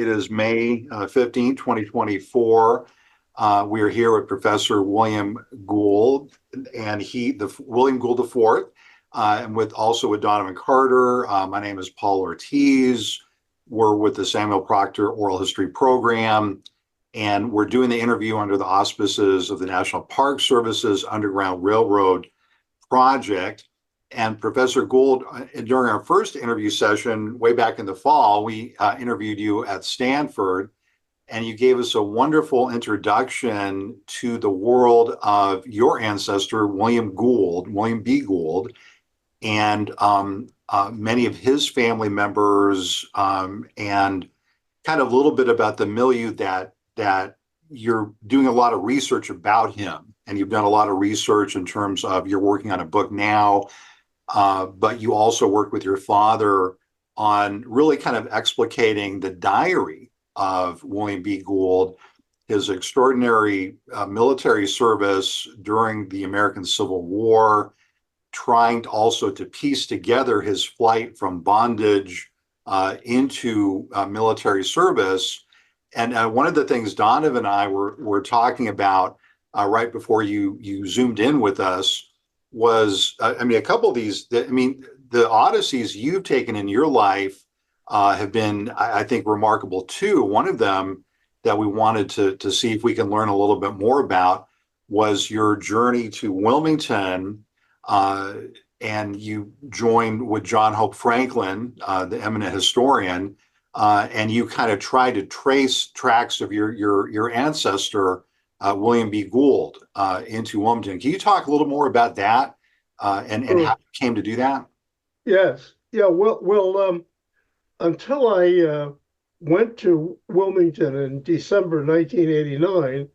It is May 15, 2024. We are here with Professor William Gould, and William Gould IV, and also with Donovan Carter. My name is Paul Ortiz. We're with the Samuel Proctor Oral History Program, and we're doing the interview under the auspices of the National Park Service's Underground Railroad Project. And Professor Gould, during our first interview session way back in the fall, we interviewed you at Stanford, and you gave us a wonderful introduction to the world of your ancestor, William B. Gould, and many of his family members, and kind of a little bit about the milieu that you're doing a lot of research about him. And you've done a lot of research in terms of you're working on a book now, but you also worked with your father on really kind of explicating the diary of William B. Gould, his extraordinary military service during the American Civil War, trying also to piece together his flight from bondage into military service. And one of the things Donovan and I were talking about right before you zoomed in with us was, a couple of these, the odysseys you've taken in your life have been, I think, remarkable too. One of them that we wanted to see if we can learn a little bit more about was your journey to Wilmington, and you joined with John Hope Franklin, the eminent historian, and you kind of tried to trace tracks of your ancestor, William B. Gould, into Wilmington. Can you talk a little more about that and how you came to do that? Yes. Yeah. Well, until I went to Wilmington in December 1989,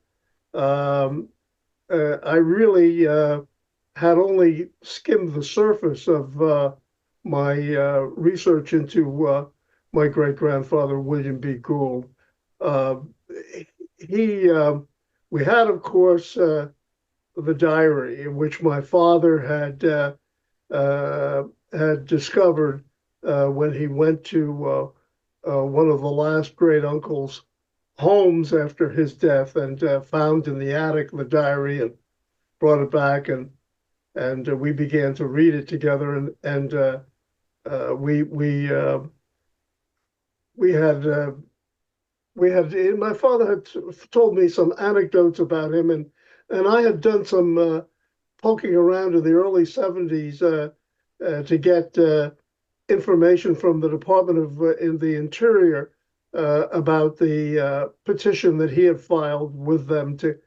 I really had only skimmed the surface of my research into my great-grandfather, William B. Gould. We had, of course, the diary in which my father had discovered when he went to one of the last great uncle's homes after his death, and found in the attic the diary and brought it back, and we began to read it together, and my father had told me some anecdotes about him, and I had done some poking around in the early 70s to get information from the Department of in the Interior about the petition that he had filed with them to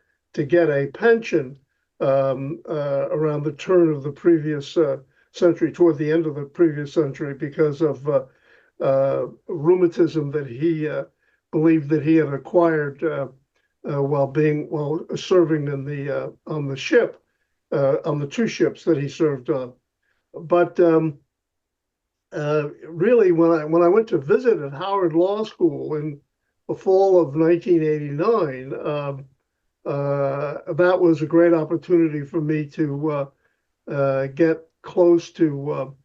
get a pension around the turn of the previous century, toward the end of the previous century, because of rheumatism that he believed that he had acquired while serving in the on the ship, on the two ships that he served on. But really, when I went to visit at Howard Law School in the fall of 1989, that was a great opportunity for me to get closer to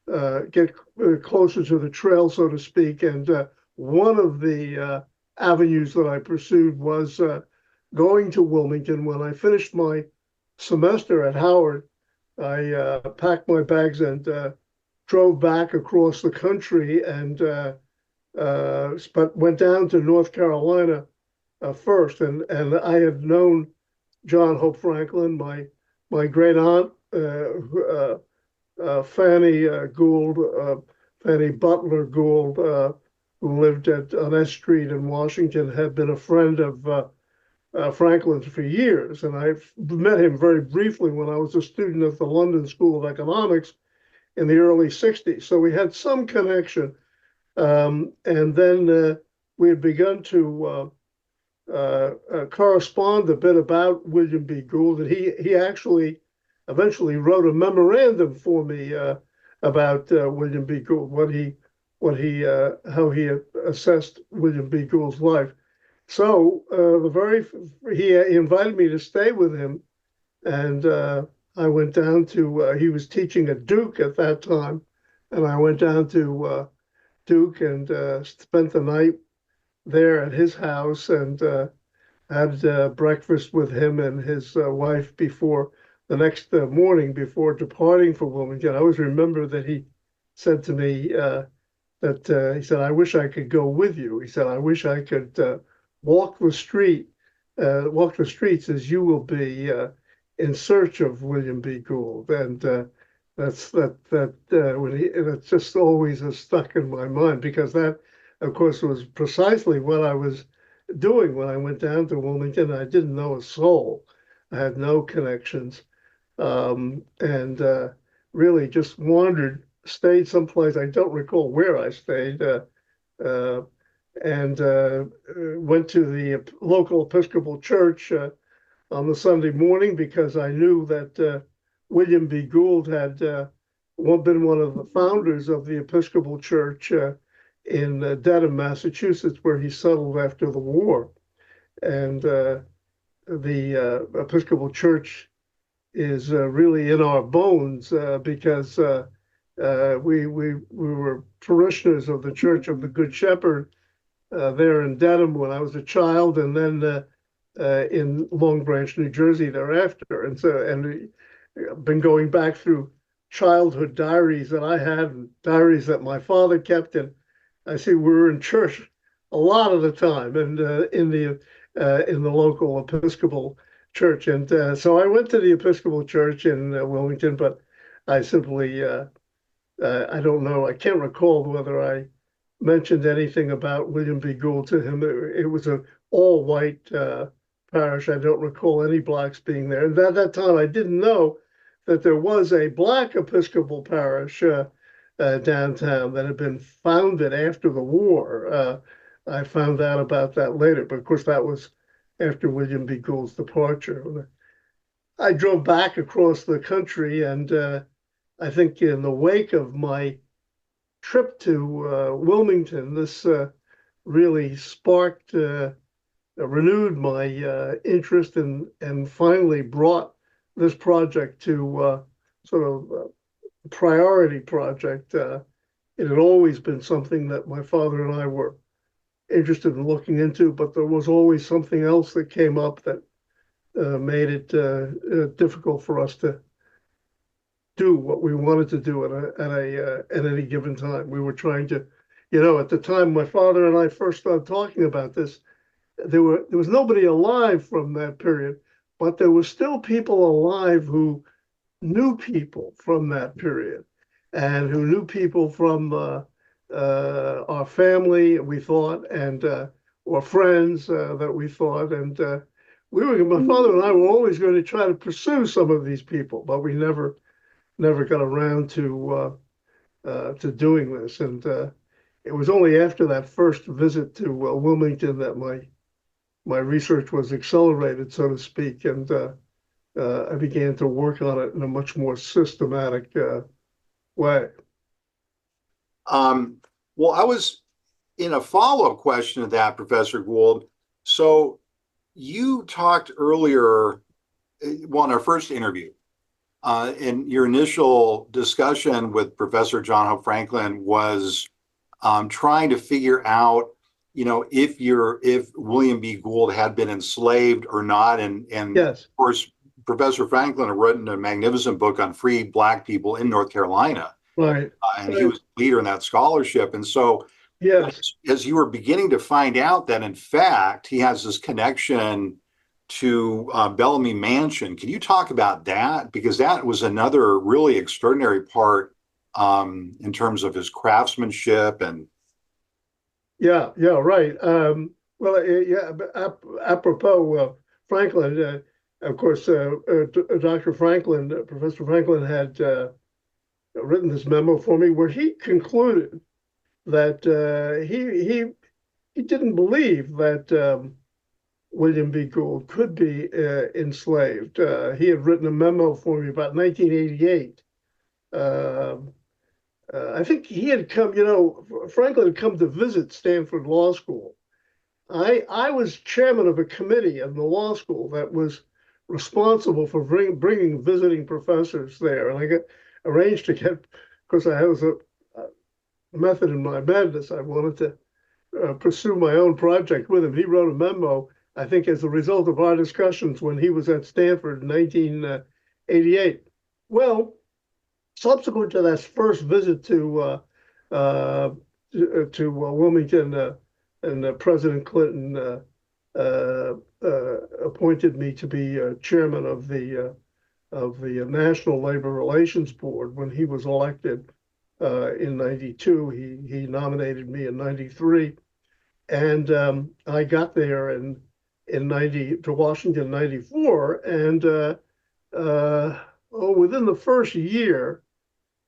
the trail, so to speak. And one of the avenues that I pursued was going to Wilmington. When I finished my semester at Howard, I packed my bags and drove back across the country, and but went down to North Carolina first. And I had known John Hope Franklin, my great aunt, Fanny Butler Gould, who lived on S Street in Washington, had been a friend of Franklin's for years. And I met him very briefly when I was a student at the London School of Economics in the early 60s. So we had some connection. And then we had begun to correspond a bit about William B. Gould. And he actually eventually wrote a memorandum for me about William B. Gould, how he assessed William B. Gould's life. So he invited me to stay with him, and I went down to. He was teaching at Duke at that time, and I went down to Duke and spent the night there at his house and had breakfast with him and his wife before the next morning before departing for Wilmington. I always remember that he said to me that he said, "I wish I could go with you." He said, "I wish I could walk the walk the streets as you will be in search of William B. Gould." And that's just always has stuck in my mind because that, of course, was precisely what I was doing when I went down to Wilmington. I didn't know a soul. I had no connections, and really just wandered, stayed someplace. I don't recall where I stayed, uh, and went to the local Episcopal church on the Sunday morning because I knew that William B. Gould had been one of the founders of the Episcopal Church in Dedham, Massachusetts, where he settled after the war. And the Episcopal Church is really in our bones because we were parishioners of the Church of the Good Shepherd there in Dedham when I was a child, and then in Long Branch, New Jersey thereafter. And been going back through childhood diaries that I had, and diaries that my father kept, and I see we were in church a lot of the time, and in the local Episcopal church. And so I went to the Episcopal church in Wilmington, but I simply I don't know, I can't recall whether I mentioned anything about William B. Gould to him. It was an all-white parish. I don't recall any blacks being there. And at that time, I didn't know that there was a black Episcopal parish downtown that had been founded after the war. I found out about that later, but of course that was after William B. Gould's departure. I drove back across the country, and I think in the wake of my trip to Wilmington, this really sparked, renewed my interest and finally brought this project to sort of a priority project. It had always been something that my father and I were interested in looking into, but there was always something else that came up that made it difficult for us to do what we wanted to do at any given time. We were trying to, at the time my father and I first started talking about this, there was nobody alive from that period, but there were still people alive who knew people from that period and who knew people from our family, we thought, and or friends that we thought. And my father and I were always going to try to pursue some of these people, but we never got around to doing this. And it was only after that first visit to Wilmington that my research was accelerated, so to speak, and I began to work on it in a much more systematic way. Well, I was in a follow-up question to that, Professor Gould. So you talked earlier, well, in our first interview, in your initial discussion with Professor John Hope Franklin was trying to figure out, if William B. Gould had been enslaved or not. And Yes. Of course, Professor Franklin had written a magnificent book on free Black people in North Carolina. Right. And he was a leader in that scholarship. And so Yes. as you were beginning to find out that, in fact, he has this connection to Bellamy Mansion, can you talk about that? Because that was another really extraordinary part in terms of his craftsmanship and. Yeah, right. Well, yeah, apropos Franklin, of course, Dr. Franklin, Professor Franklin had written this memo for me where he concluded that he didn't believe that William B. Gould could be enslaved. He had written a memo for me about 1988. I think he had come, Franklin had come to visit Stanford Law School. I was chairman of a committee in the law school that was responsible for bringing visiting professors there. And I got arranged to get, of course, I was a method in my madness. I wanted to pursue my own project with him. He wrote a memo, I think, as a result of our discussions when he was at Stanford in 1988. Well, subsequent to that first visit to Wilmington, and President Clinton appointed me to be chairman of the National Labor Relations Board when he was elected in '92. He nominated me in '93, and I got there in '90 to Washington in '94, and within the first year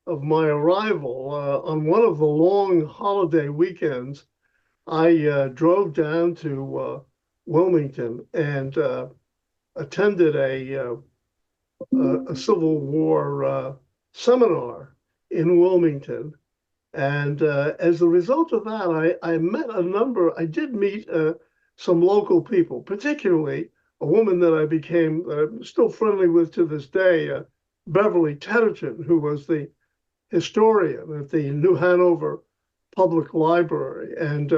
of my arrival, on one of the long holiday weekends, I drove down to Wilmington and attended a Civil War seminar in Wilmington. And as a result of that, I did meet some local people, particularly a woman that I'm still friendly with to this day, Beverly Tedderton, who was the historian at the New Hanover Public Library, and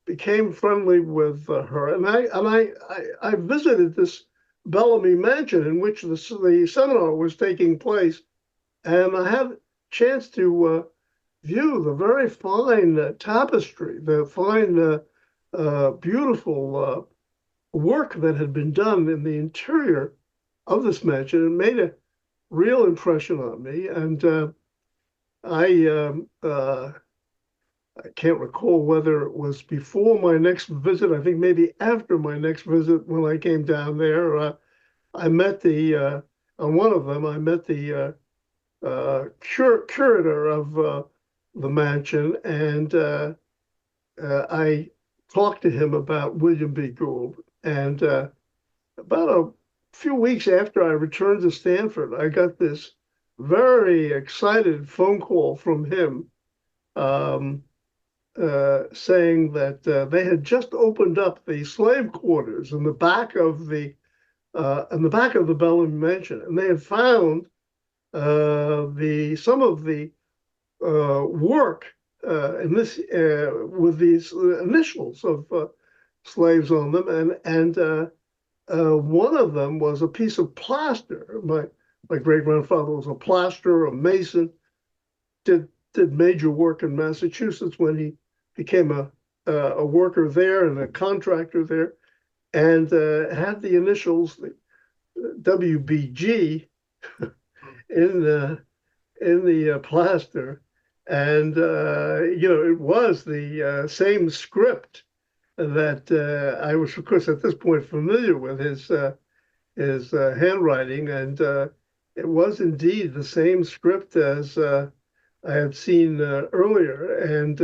became friendly with her. And I visited this Bellamy Mansion in which the seminar was taking place, and I had a chance to view the very fine tapestry, the fine, beautiful work that had been done in the interior of this mansion. It made a real impression on me, and I can't recall whether it was before my next visit. I think maybe after my next visit when I came down there. I met on one of them, I met the curator of the mansion, and I talked to him about William B. Gould. And about a few weeks after I returned to Stanford, I got this very excited phone call from him saying that they had just opened up the slave quarters in the back of the Bellamy Mansion, and they had found some of the work in this with these initials of slaves on them, and one of them was a piece of plaster. My great-grandfather was a plasterer, a mason, did major work in Massachusetts when he became a worker there and a contractor there, and had the initials WBG in the plaster, and it was the same script that I was, of course, at this point familiar with his handwriting, and it was indeed the same script as I had seen earlier, and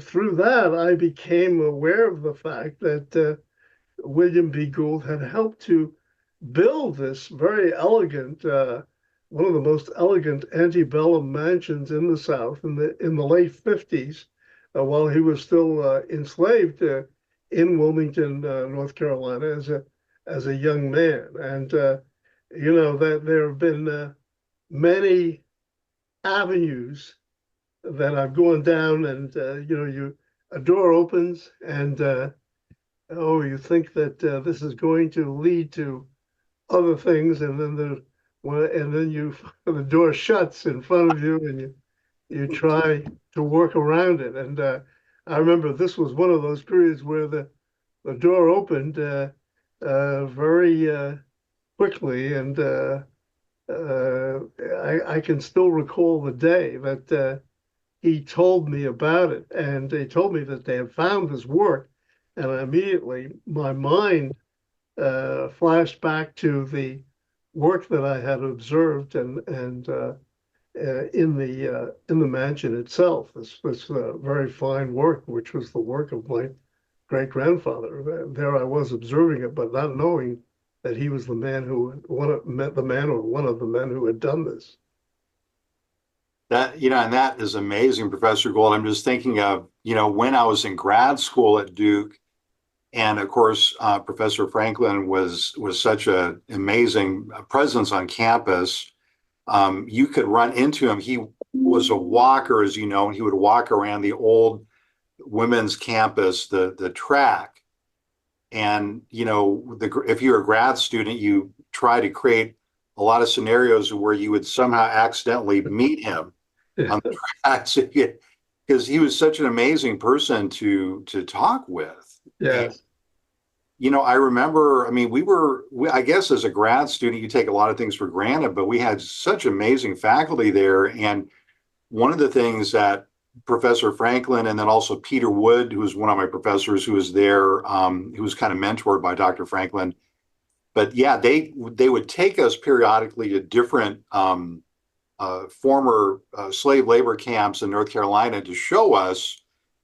through that I became aware of the fact that William B. Gould had helped to build this very elegant, one of the most elegant antebellum mansions in the South in the late 50s, while he was still enslaved in Wilmington, North Carolina, as a young man. And that there have been many avenues that I've gone down, and a door opens, and you think that this is going to lead to other things, and then the door shuts in front of you, and you try to work around it. And I remember this was one of those periods where the door opened very quickly, and I can still recall the day that he told me about it, and they told me that they had found this work, and immediately my mind flashed back to the work that I had observed and in the mansion itself. This very fine work, which was the work of my great-grandfather. There I was observing it, but not knowing that he was the man who one of the men who had done this. That, and that is amazing, Professor Gould. I'm just thinking of, when I was in grad school at Duke, and of course, Professor Franklin was such an amazing presence on campus. You could run into him. He was a walker, as you know, and he would walk around the old women's campus, the track. And, if you're a grad student, you try to create a lot of scenarios where you would somehow accidentally meet him Yeah. on the track. Because he was such an amazing person to talk with. And, Yes. I remember, I mean, I guess as a grad student, you take a lot of things for granted, but we had such amazing faculty there. And one of the things that Professor Franklin and then also Peter Wood, who was one of my professors who was there, who was kind of mentored by Dr. Franklin. But yeah, they would take us periodically to different former slave labor camps in North Carolina to show us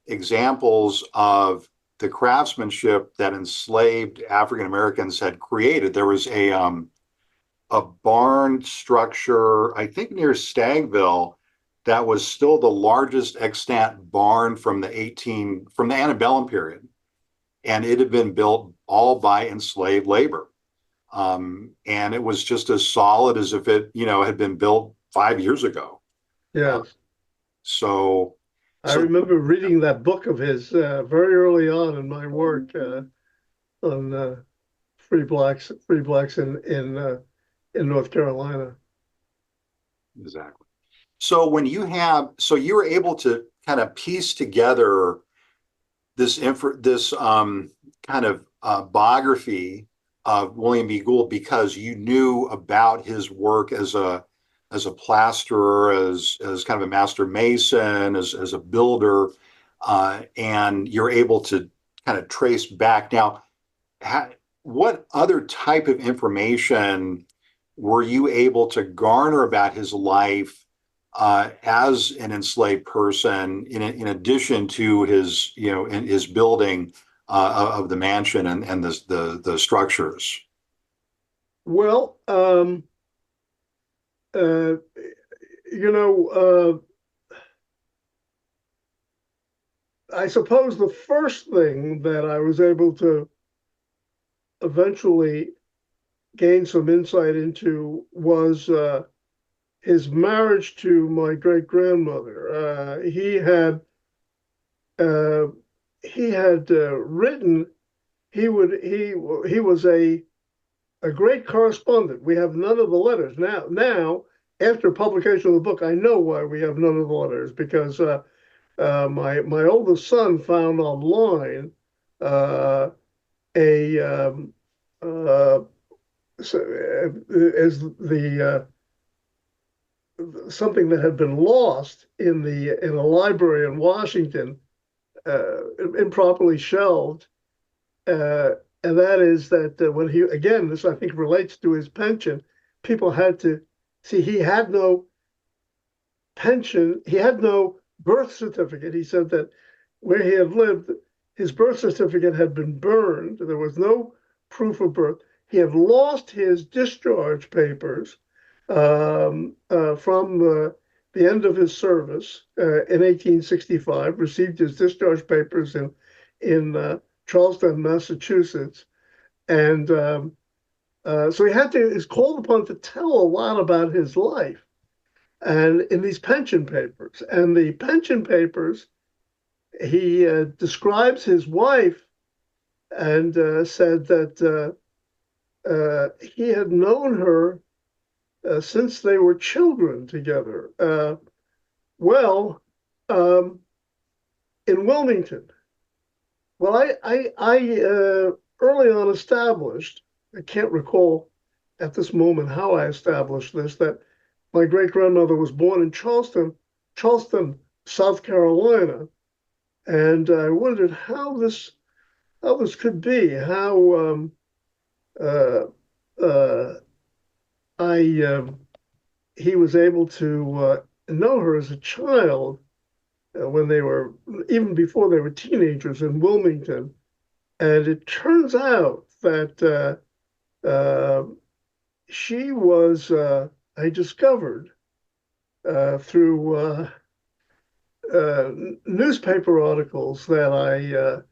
examples of the craftsmanship that enslaved African Americans had created. There was a barn structure, I think near Stagville, that was still the largest extant barn from the antebellum period, and it had been built all by enslaved labor, and it was just as solid as if it had been built 5 years ago. Uh, Yes. so, I so remember reading that book of his very early on in my work on free blacks in North Carolina. exactly. So you were able to kind of piece together this kind of biography of William B. Gould because you knew about his work as a plasterer, as kind of a master mason, as a builder, and you're able to kind of trace back. Now, what other type of information were you able to garner about his life as an enslaved person, in addition to his, in his building of the mansion and the structures? Well, uh, I suppose the first thing that I was able to eventually gain some insight into was his marriage to my great grandmother. Uh, he had written. He was a great correspondent. We have none of the letters now. After publication of the book, I know why we have none of the letters because my oldest son found online a so, as the something that had been lost in a library in Washington, improperly shelved, uh, and that is that when he again, this I think relates to his pension. People had to see he had no pension, he had no birth certificate. He said that where he had lived, his birth certificate had been burned. There was no proof of birth. He had lost his discharge papers from the end of his service in 1865, received his discharge papers in Charlestown, Massachusetts. And so he's called upon to tell a lot about his life and in these pension papers. And the pension papers, he describes his wife and said that he had known her since they were children together. Well, in Wilmington. Well, I early on established, I can't recall at this moment how I established this, that my great grandmother was born in Charleston, South Carolina, and I wondered how this could be, how uh, uh, I he was able to know her as a child when they were even before they were teenagers in Wilmington, and it turns out that she was I discovered through newspaper articles that I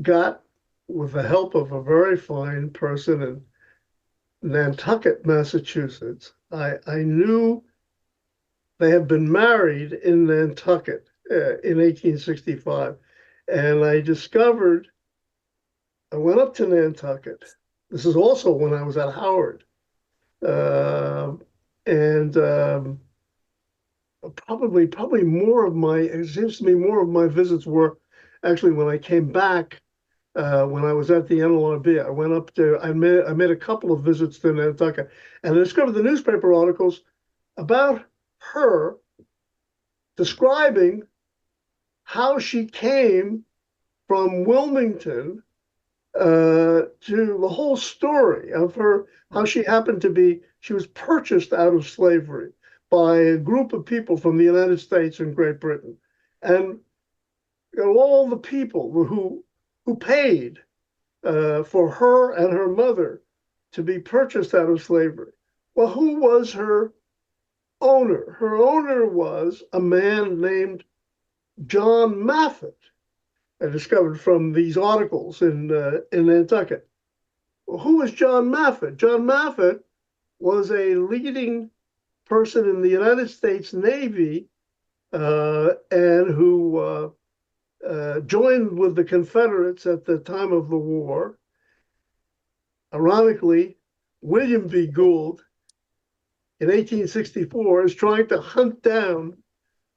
got with the help of a very fine person in Nantucket, Massachusetts. I knew they had been married in Nantucket, in 1865. And I went up to Nantucket. This is also when I was at Howard. Uh, and probably more of it seems to me more of my visits were actually when I came back, when I was at the NLRB. I made a couple of visits to Nantucket, and I discovered the newspaper articles about her describing how she came from Wilmington, to the whole story of her, how she was purchased out of slavery by a group of people from the United States and Great Britain. And all the people who paid for her and her mother to be purchased out of slavery. Well, who was her owner? Her owner was a man named John Maffett. I discovered from these articles in Nantucket. Well, who was John Maffett? John Maffett was a leading person in the United States Navy, and who joined with the Confederates at the time of the war. Ironically, William B. Gould in 1864 is trying to hunt down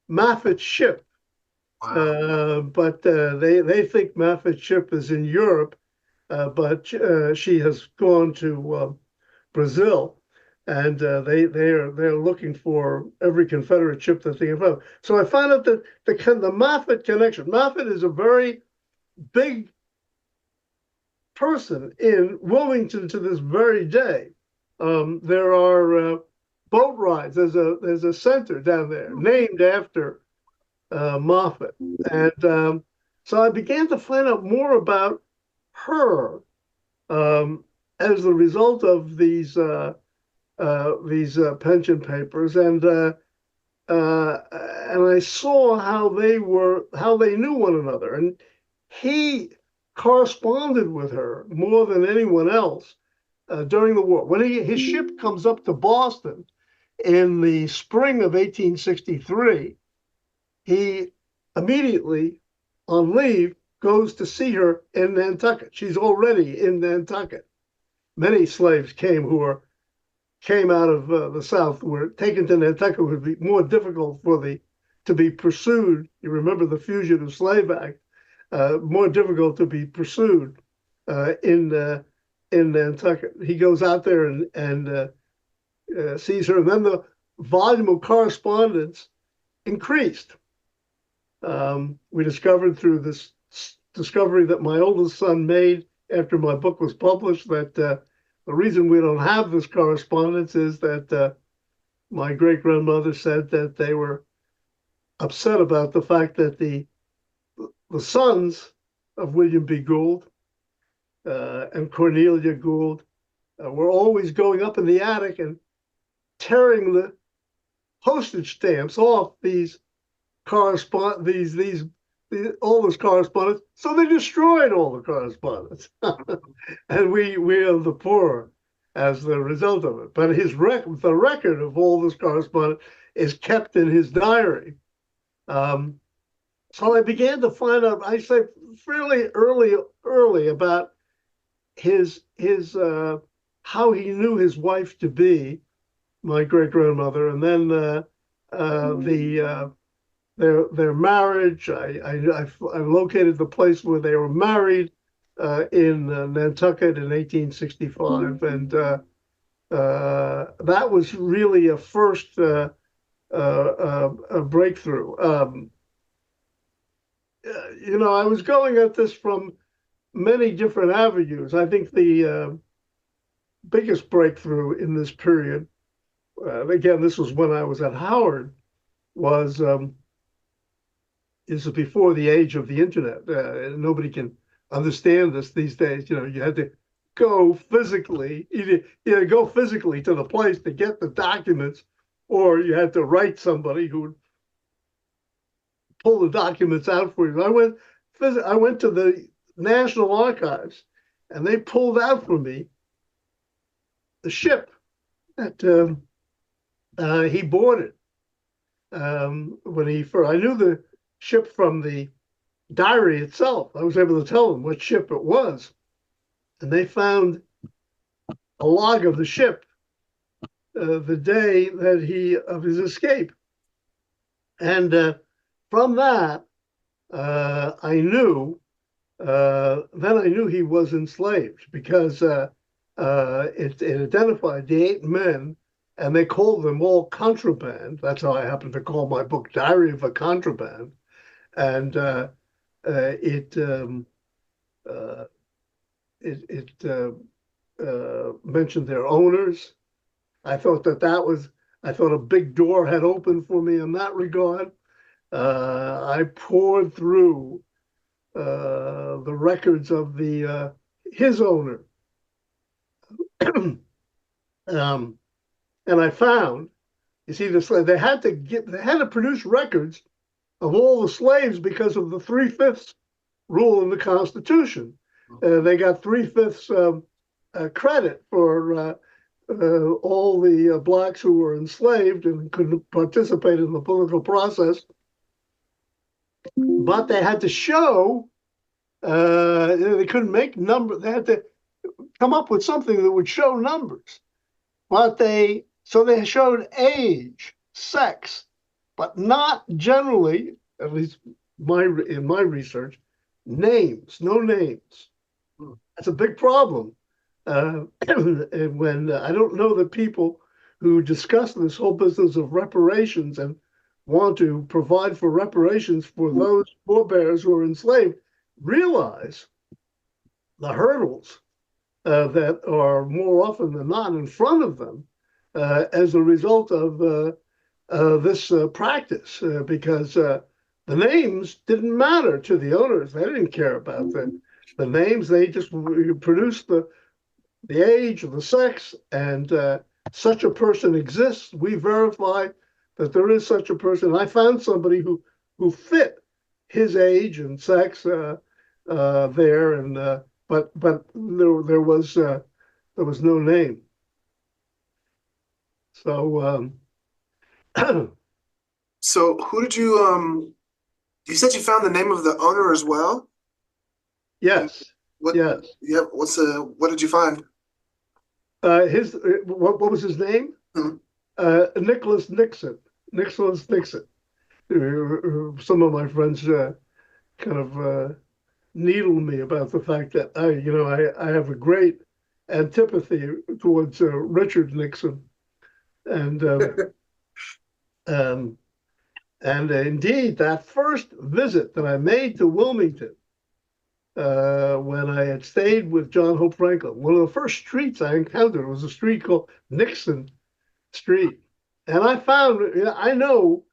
Maffett's ship. Wow. But they think Maffett's ship is in Europe, but she has gone to Brazil, and they're looking for every Confederate ship that they can find. So I found out that the Maffett connection. Maffett is a very big person in Wilmington to this very day. There are boat rides. There's a center down there named after Moffett, and so I began to find out more about her as the result of these pension papers, and I saw how they knew one another, and he corresponded with her more than anyone else during the war. When his ship comes up to Boston in the spring of 1863, he immediately, on leave, goes to see her in Nantucket. She's already in Nantucket. Many slaves came out of the South, were taken to Nantucket. Would be more difficult to be pursued. You remember the Fugitive Slave Act, more difficult to be pursued in Nantucket. He goes out there and sees her, and then the volume of correspondence increased. We discovered through this discovery that my oldest son made after my book was published that the reason we don't have this correspondence is that my great-grandmother said that they were upset about the fact that the sons of William B. Gould and Cornelia Gould were always going up in the attic and tearing the postage stamps off all this correspondence, so they destroyed all the correspondence, and we are the poorer as the result of it. But the record of all this correspondence is kept in his diary. So I began to find out, I say fairly early about his how he knew his wife to be, my great grandmother, and then their marriage. I located the place where they were married in Nantucket in 1865, and that was really a first a breakthrough. I was going at this from many different avenues. I think the biggest breakthrough in this period, again, this was when I was at Howard, was is before the age of the internet. Nobody can understand this these days. You had to go physically, either go physically to the place to get the documents, or you had to write somebody who would pull the documents out for you. I went to the National Archives, and they pulled out for me the ship that he boarded when he first. I knew ship from the diary itself. I was able to tell them what ship it was. And they found a log of the ship the day of his escape. And from that, I knew, then I knew he was enslaved because it identified the 8 men, and they called them all Contraband. That's how I happen to call my book, Diary of a Contraband. And it mentioned their owners. I thought I thought a big door had opened for me in that regard. I poured through the records of his owner. And I found, you see, they had to produce records of all the slaves because of the 3/5 rule in the Constitution. They got 3/5 credit for all the blacks who were enslaved and couldn't participate in the political process. But they had to show they couldn't make numbers. They had to come up with something that would show numbers. So they showed age, sex, but not generally, at least in my research, names, no names. That's a big problem. When I don't know that people who discuss this whole business of reparations and want to provide for reparations for those forebears who are enslaved realize the hurdles that are more often than not in front of them as a result of this practice, because the names didn't matter to the owners. They didn't care about the names. They just produced the age, the sex, and such a person exists. We verify that there is such a person. I found somebody who fit his age and sex there, and but there was no name. So So who did you said you found the name of the owner as well? yes, What? yes. Yeah. What did you find? What was his name? Mm-hmm. Nicholas Nixon. Nicholas Nixon. Some of my friends kind of needled me about the fact that I have a great antipathy towards Richard Nixon, and indeed that first visit that I made to Wilmington, when I had stayed with John Hope Franklin, one of the first streets I encountered was a street called Nixon Street, and I know,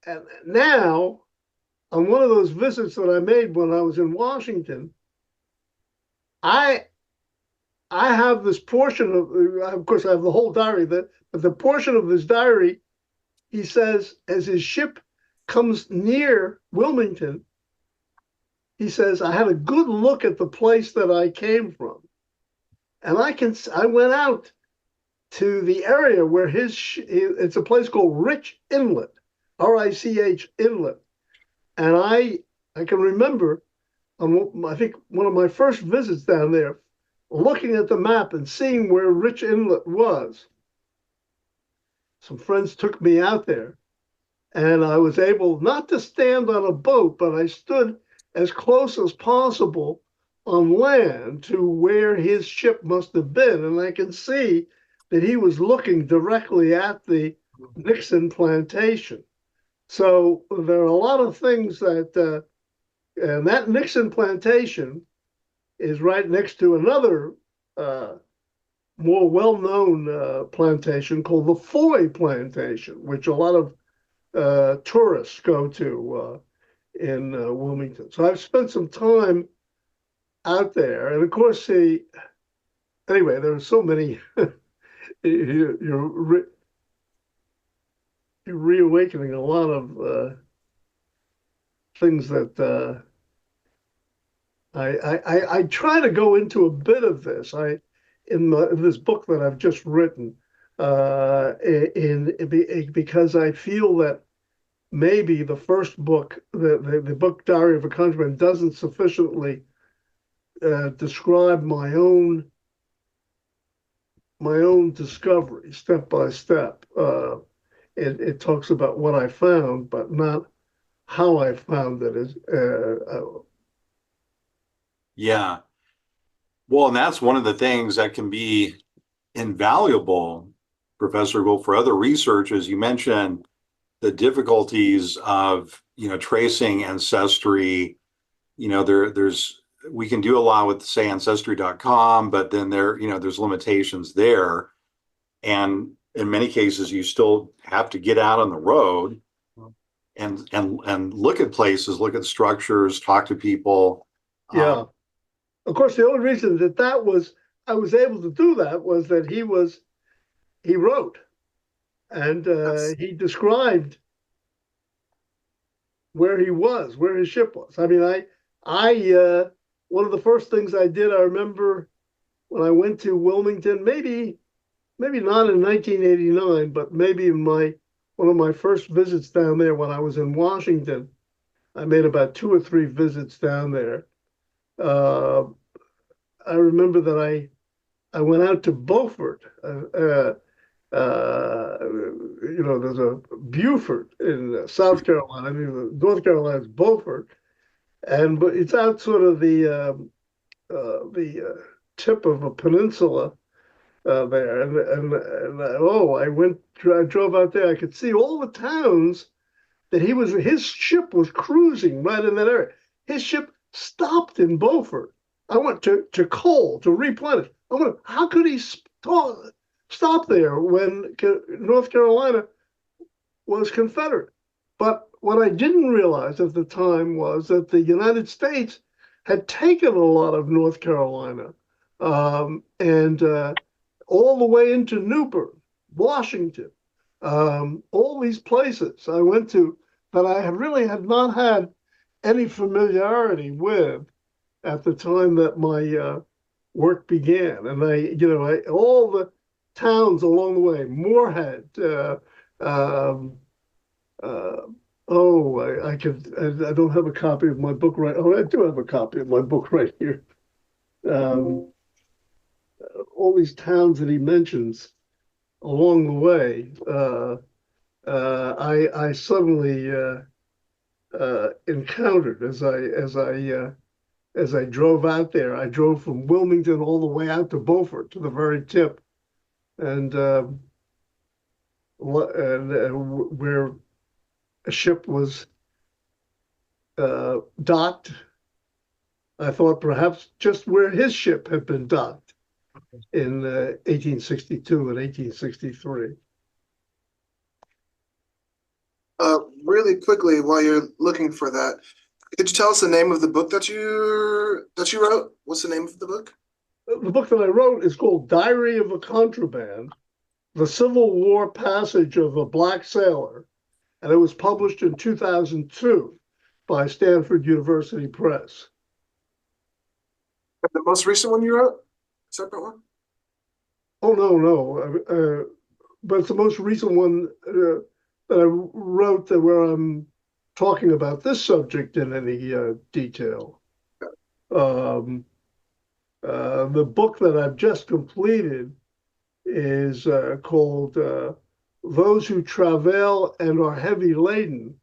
and now, on one of those visits that I made when I was in Washington, I have this portion of course, I have the whole diary, but the portion of his diary, he says, as his ship comes near Wilmington, he says, I had a good look at the place that I came from. And I went out to the area where it's a place called Rich Inlet, R-I-C-H Inlet. And I can remember, I think one of my first visits down there, looking at the map and seeing where Rich Inlet was. Some friends took me out there, and I was able not to stand on a boat, but I stood as close as possible on land to where his ship must have been. And I can see that he was looking directly at the Nixon plantation. So there are a lot of things that, and that Nixon plantation is right next to another more well-known plantation called the Foy Plantation, which a lot of tourists go to in Wilmington. So I've spent some time out there, and of course, anyway, there are so many. You're reawakening a lot of things that I try to go into a bit of this. In this book that I've just written, because I feel that maybe the first book, the book Diary of a Contraband, doesn't sufficiently describe my own discovery step by step. It talks about what I found, but not how I found it. Yeah. Well, and that's one of the things that can be invaluable, Professor Gould, for other research, as you mentioned, the difficulties of, tracing ancestry. There's we can do a lot with, say, ancestry.com, but then there's limitations there. And in many cases, you still have to get out on the road and look at places, look at structures, talk to people. Yeah. Of course, the only reason I was able to do that was that he wrote and he described where he was, where his ship was. I mean, one of the first things I did, I remember when I went to Wilmington, maybe not in 1989, but maybe in one of my first visits down there when I was in Washington. I made about 2 or 3 visits down there. I remember that I went out to Beaufort. There's a Beaufort in South Carolina. I mean, North Carolina's Beaufort, but it's out sort of the tip of a peninsula there. I drove out there. I could see all the towns that his ship was cruising right in that area. His ship stopped in Beaufort. I went to coal to replenish. I went, how could he stop there when North Carolina was Confederate? But what I didn't realize at the time was that the United States had taken a lot of North Carolina and all the way into Newburgh, Washington, all these places I went to that I really had not had any familiarity with at the time that my work began. And all the towns along the way, Moorhead, I don't have a copy of my book right. Oh, I do have a copy of my book right here. All these towns that he mentions along the way, I suddenly encountered as I drove out there. I drove from Wilmington all the way out to Beaufort to the very tip, and where a ship was docked. I thought perhaps just where his ship had been docked in 1862 and 1863. Really quickly, while you're looking for that, could you tell us the name of the book that you wrote? What's the name of the book? The book that I wrote is called Diary of a Contraband, The Civil War Passage of a Black Sailor, and it was published in 2002 by Stanford University Press. The most recent one you wrote? Separate one? Oh, no. But it's the most recent one that I wrote where I'm talking about this subject in any detail. The book that I've just completed is called Those Who Travail and Are Heavy Laden,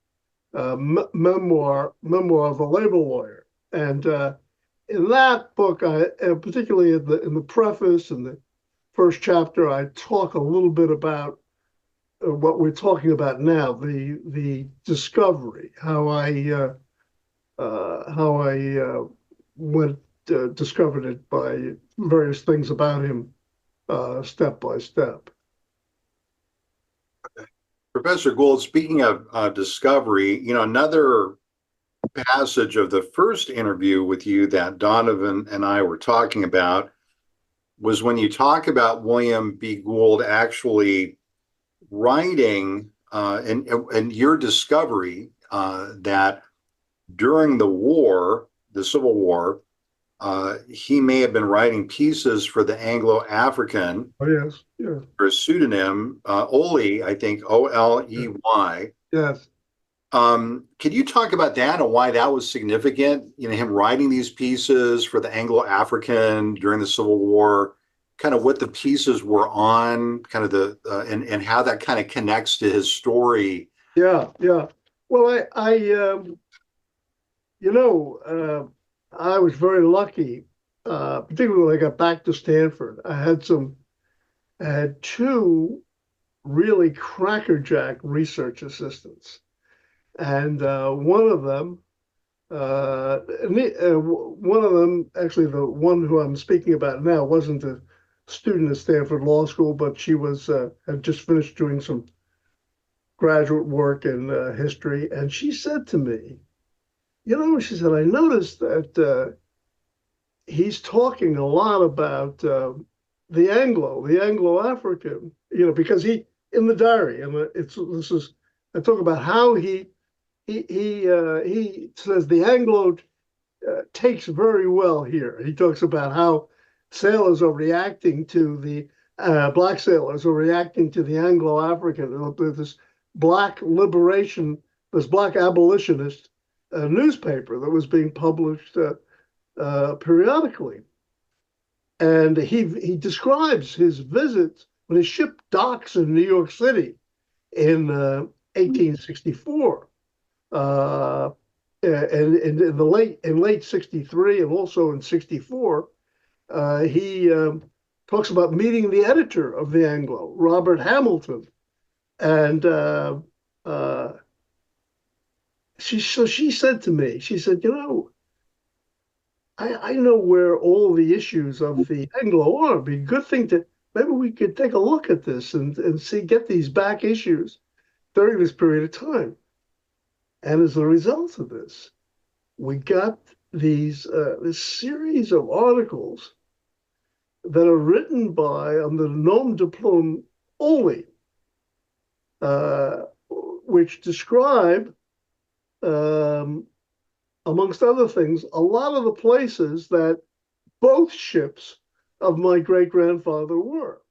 memoir of a labor lawyer. And in that book, particularly in the preface and the first chapter, I talk a little bit about what we're talking about now, the discovery, how I discovered it by various things about him, step by step. Professor Gould, speaking of discovery, another passage of the first interview with you that Donovan and I were talking about was when you talk about William B. Gould actually writing and your discovery that during the Civil War, he may have been writing pieces for the Anglo-African. Oh, yes, yeah. For a pseudonym, Oley, I think, Oley. Yes. Could you talk about that and why that was significant? You know, him writing these pieces for the Anglo-African during the Civil War, kind of what the pieces were on, kind of and how that kind of connects to his story. Yeah, yeah. Well, I was very lucky, particularly when I got back to Stanford. I had two really crackerjack research assistants, and one of them, actually, the one who I'm speaking about now, wasn't a student at Stanford Law School, but she had just finished doing some graduate work in history, and she said to me, she said, I noticed that he's talking a lot about the Anglo-African, because in the diary, and I talk about how he says the Anglo takes very well here. He talks about how sailors are reacting to the black sailors are reacting to the Anglo-African. This black liberation, this black abolitionist newspaper that was being published periodically. And he describes his visits when his ship docks in New York City in 1864. And in late 63 and also in 64, he talks about meeting the editor of the Anglo, Robert Hamilton. And she said to me, she said, I know where all the issues of the Anglo are. It'd be a good thing maybe we could take a look at this and get these back issues during this period of time. And as a result of this, we got this series of articles that are written under the nom de plume Oli, which describe, amongst other things, a lot of the places that both ships of my great-grandfather were.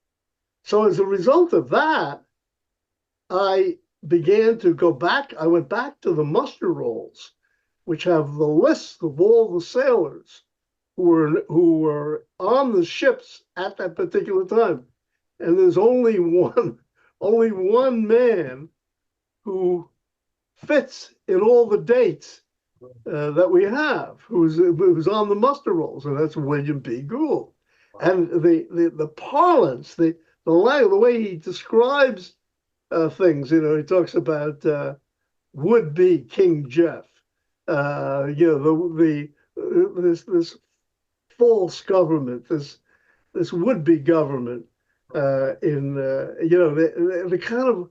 So as a result of that, I began to go back. I went back to the muster rolls, which have the lists of all the sailors who were on the ships at that particular time. And there's only one man who fits in all the dates that we have, who's on the muster rolls, and that's William B. Gould. Wow. And the parlance, the way he describes things, he talks about would-be King Jeff, this false government, this would-be government, the kind of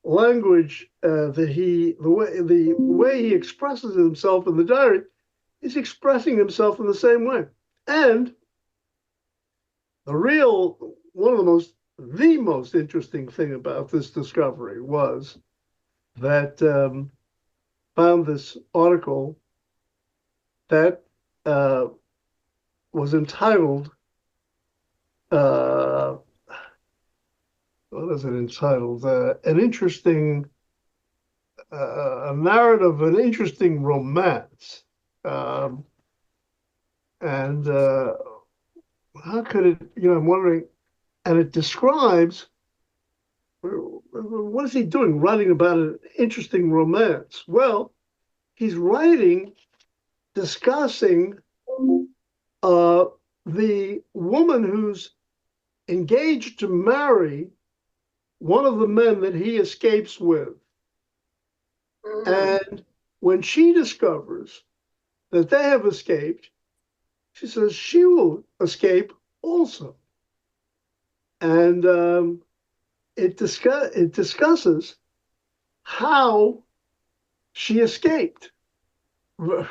language the way he expresses himself in the diary, he's expressing himself in the same way. And the most interesting thing about this discovery was that found this article that was entitled, what is it entitled? An interesting, a narrative of an interesting romance. And how could it, I'm wondering, and it describes, what is he doing writing about an interesting romance? Well, he's writing discussing the woman who's engaged to marry one of the men that he escapes with. And when she discovers that they have escaped, she says she will escape also. And it discusses how she escaped. Very,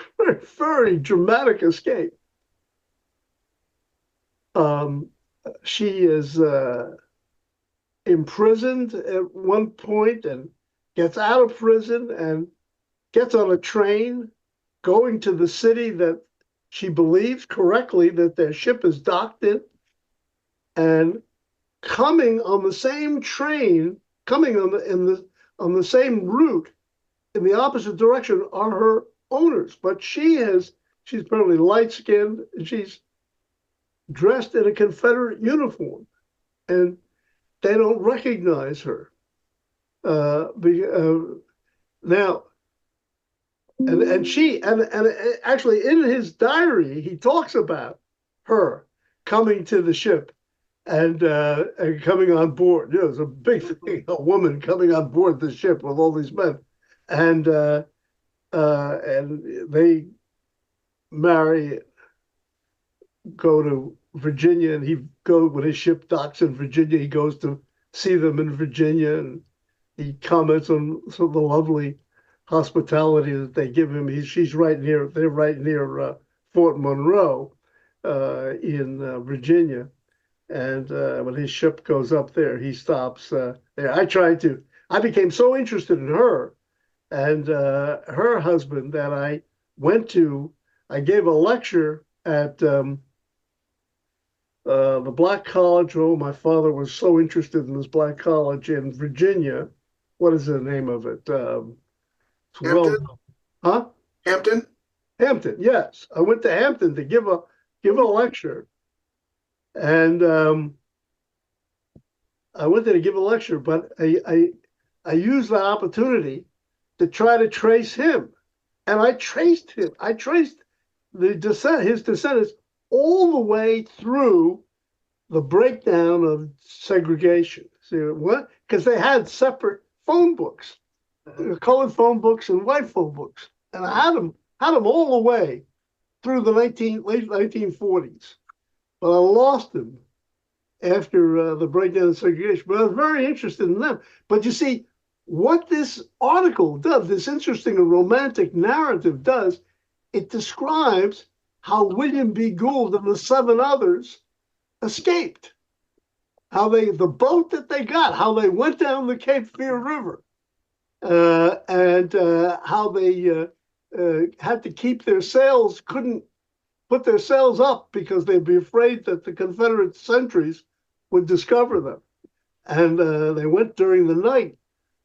very dramatic escape. She is imprisoned at one point and gets out of prison and gets on a train going to the city that she believes correctly that their ship is docked in, and coming on the same train, coming on the same route in the opposite direction are her owners, but she's apparently light-skinned, and she's dressed in a Confederate uniform, and they don't recognize her. Now, and actually in his diary, he talks about her coming to the ship and coming on board. You know, it's a big thing, a woman coming on board the ship with all these men, and they marry, go to Virginia, and when his ship docks in Virginia, he goes to see them in Virginia, and he comments on some of the lovely hospitality that they give him. They're right near Fort Monroe in Virginia. And when his ship goes up there, he stops there. I became so interested in her and her husband that I gave a lecture at the Black College. Oh, my father was so interested in this Black College in Virginia. What is the name of it? Hampton? Huh? Hampton? Hampton, yes. I went to Hampton to give a lecture. And I went there to give a lecture, but I used that opportunity to try to trace him. And I traced him. I traced his descendants all the way through the breakdown of segregation. See what? Because they had separate phone books, colored phone books and white phone books, and I had them all the way through the late 1940s. But I lost them after the breakdown of segregation. But I was very interested in them. But you see, what this article does, this interesting and romantic narrative does, it describes how William B. Gould and the 7 others escaped. How the boat that they got, how they went down the Cape Fear River, and how they had to keep their sails, couldn't put their sails up because they'd be afraid that the Confederate sentries would discover them. And they went during the night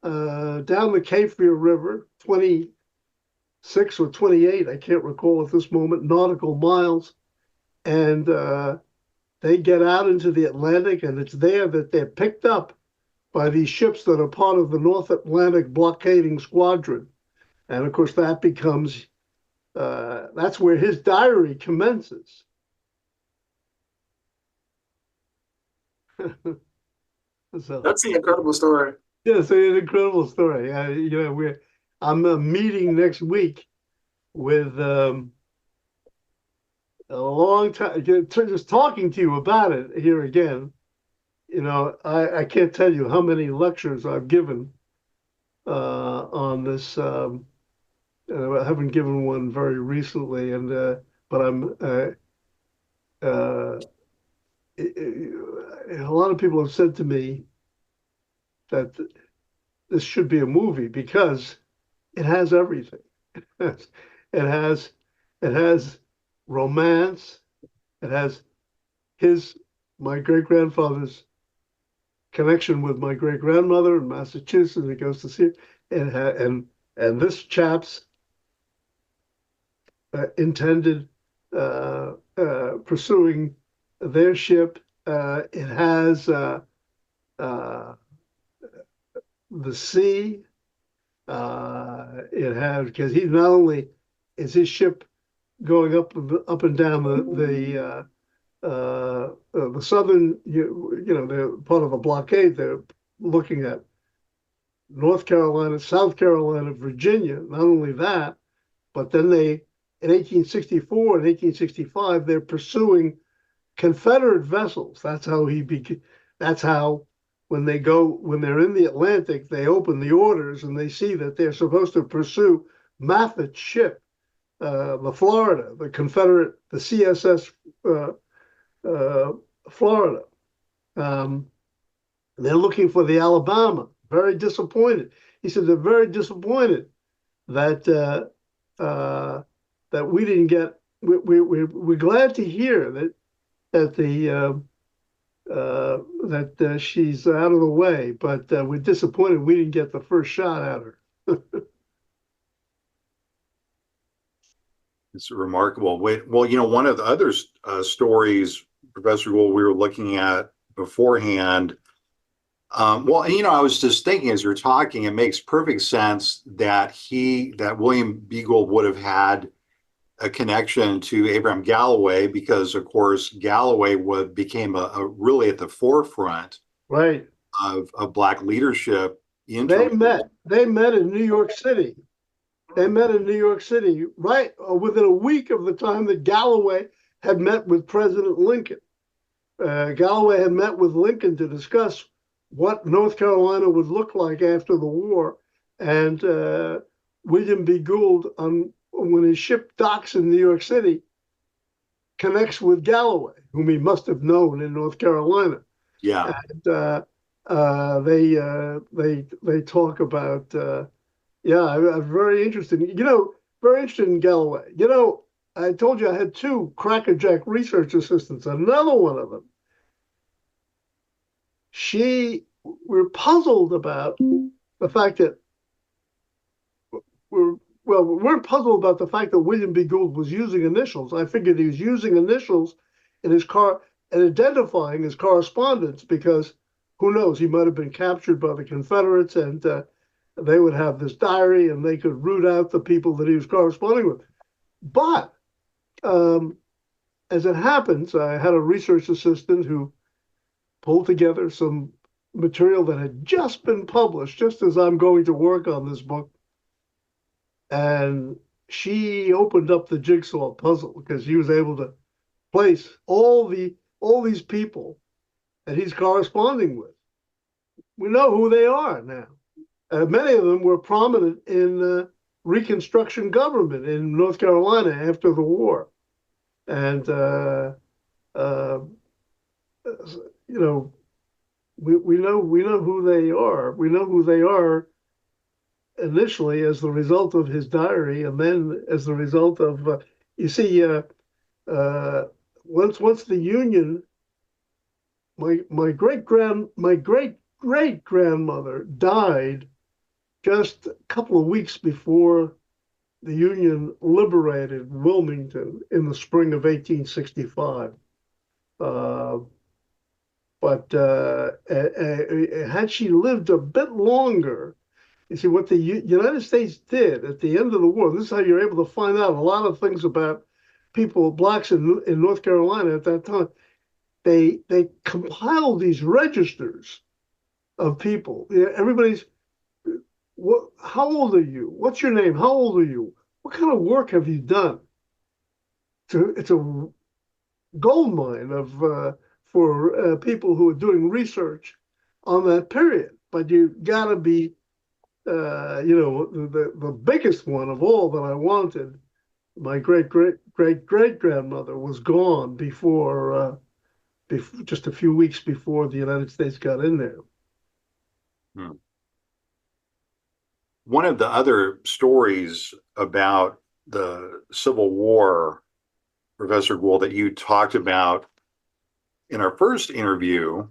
down the Cape Fear River, 26 or 28, I can't recall at this moment, nautical miles. And they get out into the Atlantic, and it's there that they're picked up by these ships that are part of the North Atlantic blockading squadron. And of course, that becomes, that's where his diary commences. So, That's an incredible story. yes, an incredible story. I'm meeting next week with a long time, just talking to you about it here again. You know, I can't tell you how many lectures I've given on this. I haven't given one very recently, but a lot of people have said to me that this should be a movie because it has everything. It has romance. It has my great-grandfather's connection with my great-grandmother in Massachusetts. He goes to see it, and this chap's intended pursuing their ship. It has the sea. It has, because he not only is his ship going up and down the southern, they're part of a blockade. They're looking at North Carolina, South Carolina, Virginia. Not only that, but then in 1864 and 1865, they're pursuing Confederate vessels. That's how when they're in the Atlantic, they open the orders and they see that they're supposed to pursue Maffitt's ship, the Florida, the Confederate, the CSS Florida. They're looking for the Alabama. Very disappointed. He said they're very disappointed that that we didn't get. We're glad to hear that she's out of the way, but we're disappointed we didn't get the first shot at her. It's remarkable. Wait, well, one of the other stories, Professor Gould, we were looking at beforehand. Well, I was just thinking as you're talking, it makes perfect sense that William B. Gould would have had a connection to Abraham Galloway because, of course, Galloway became a really at the forefront Right. of Black leadership. They met in New York City. They met in New York City right within a week of the time that Galloway had met with President Lincoln. Galloway had met with Lincoln to discuss what North Carolina would look like after the war. And William B. Gould, when his ship docks in New York City, connects with Galloway, whom he must have known in North Carolina. Yeah. And they talk about I'm very interested. Very interested in Galloway. I told you I had two crackerjack research assistants. Another one of them, we're puzzled about the fact that we weren't puzzled about the fact that William B. Gould was using initials. I figured he was using initials in his car and identifying his correspondence because who knows, he might have been captured by the Confederates and they would have this diary and they could root out the people that he was corresponding with. But as it happens, I had a research assistant who pulled together some material that had just been published, just as I'm going to work on this book. And she opened up the jigsaw puzzle because she was able to place all these people that he's corresponding with. We know who they are now. Many of them were prominent in Reconstruction government in North Carolina after the war. And, we know who they are. We know who they are initially as the result of his diary, and then as the result of, once the Union, my great great grandmother died just a couple of weeks before the Union liberated Wilmington in the spring of 1865. But had she lived a bit longer, you see, what the United States did at the end of the war, this is how you're able to find out a lot of things about people, blacks in North Carolina at that time. They compiled these registers of people. Everybody's, how old are you? What's your name? How old are you? What kind of work have you done? It's a gold mine for people who are doing research on that period. But you got to be, the biggest one of all that I wanted. My great grandmother was gone before just a few weeks before the United States got in there. One of the other stories about the Civil War, Professor Gould, that you talked about in our first interview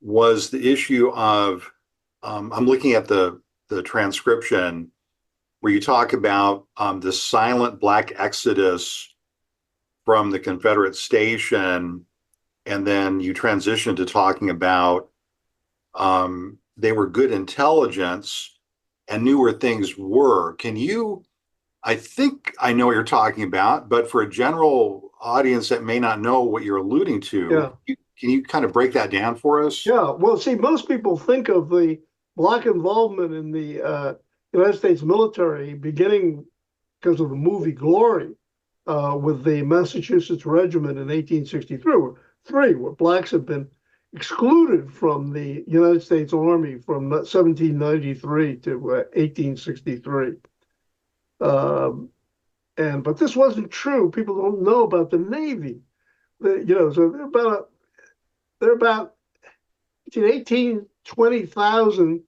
was the issue of, I'm looking at the transcription where you talk about the silent Black exodus from the Confederate station, and then you transition to talking about they were good intelligence and knew where things were. I think I know what you're talking about, but for a general audience that may not know what you're alluding to, can you kind of break that down for us? Yeah, well, see, most people think of the Black involvement in the United States military beginning because of the movie Glory with the Massachusetts Regiment in 1863, where Blacks had been excluded from the United States Army from 1793 to 1863. But this wasn't true. People don't know about the Navy. So they're about between 18,000 20,000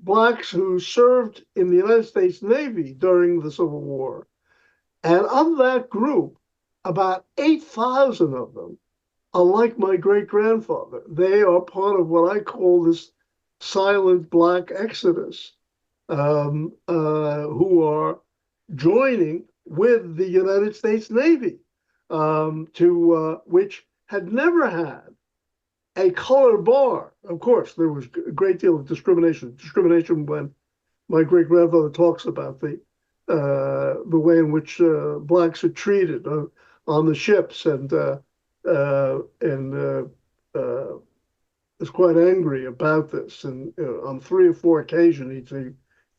Blacks who served in the United States Navy during the Civil War. And of that group, about 8,000 of them are like my great-grandfather. They are part of what I call this silent Black exodus, who are joining with the United States Navy, which had never had a color bar. Of course, there was a great deal of discrimination. Discrimination when my great grandfather talks about the way in which blacks are treated on the ships, and is quite angry about this. And on 3 or 4 occasions,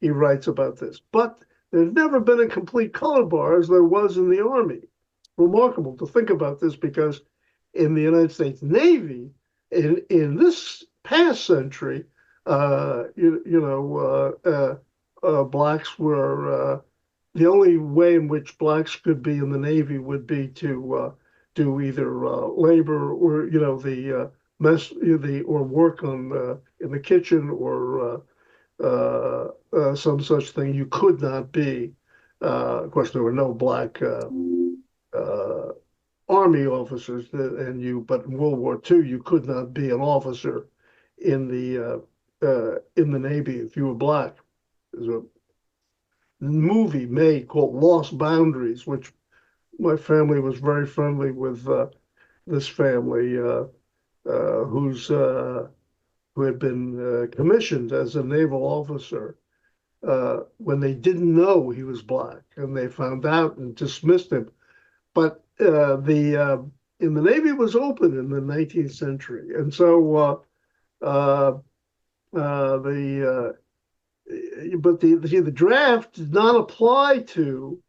he writes about this. But there's never been a complete color bar as there was in the Army. Remarkable to think about this, because in the United States Navy, in this past century, blacks were the only way in which blacks could be in the Navy would be to do either labor or the mess, or work on in the kitchen, or some such thing. You could not be. Of course, there were no black Army officers, but in World War II, you could not be an officer in the Navy if you were black. There's a movie made called Lost Boundaries, which my family was very friendly with this family who had been commissioned as a naval officer when they didn't know he was black, and they found out and dismissed him. But in the Navy was open in the 19th century, and so the draft did not apply to